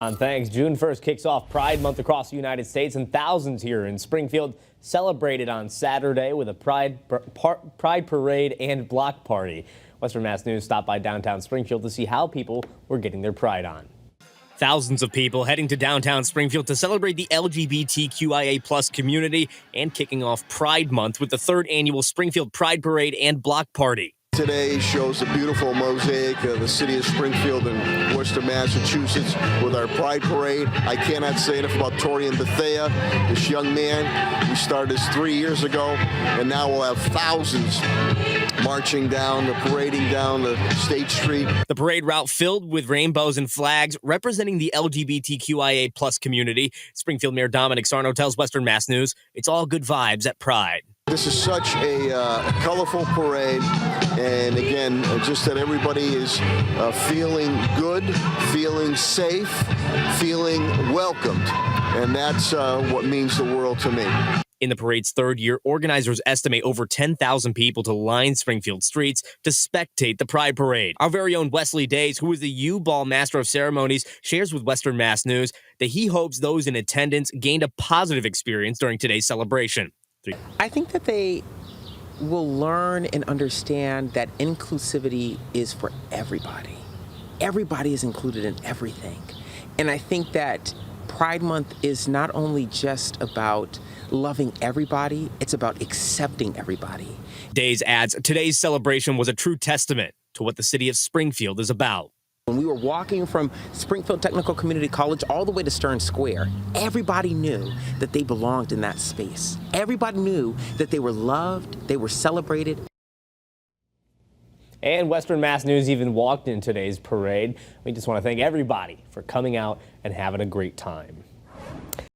Thanks. June 1st kicks off Pride Month across the United States, and thousands here in Springfield celebrated on Saturday with a Pride parade and block party. Western Mass News stopped by downtown Springfield to see how people were getting their pride on. Thousands of people heading to downtown Springfield to celebrate the LGBTQIA+ community and kicking off Pride Month with the 3rd annual Springfield Pride Parade and block party. Today shows a beautiful mosaic of the city of Springfield and Worcester, Massachusetts with our Pride Parade. I cannot say enough about Tori and Bethea, this young man. We started this 3 years ago, and now we'll have thousands marching down, parading down the State Street. The parade route filled with rainbows and flags representing the LGBTQIA+ community. Springfield Mayor Dominic Sarno tells Western Mass News it's all good vibes at Pride. This is such a colorful parade, and again, just that everybody is feeling good, feeling safe, feeling welcomed, and that's what means the world to me. In the parade's 3rd year, organizers estimate over 10,000 people to line Springfield streets to spectate the Pride Parade. Our very own Wesley Days, who is the U-Ball Master of Ceremonies, shares with Western Mass News that he hopes those in attendance gained a positive experience during today's celebration. I think that they will learn and understand that inclusivity is for everybody. Everybody is included in everything. And I think that Pride Month is not only just about loving everybody, it's about accepting everybody. Days adds, today's celebration was a true testament to what the city of Springfield is about. When we were walking from Springfield Technical Community College all the way to Stern Square, everybody knew that they belonged in that space. Everybody knew that they were loved, they were celebrated. And Western Mass News even walked in today's parade. We just want to thank everybody for coming out and having a great time.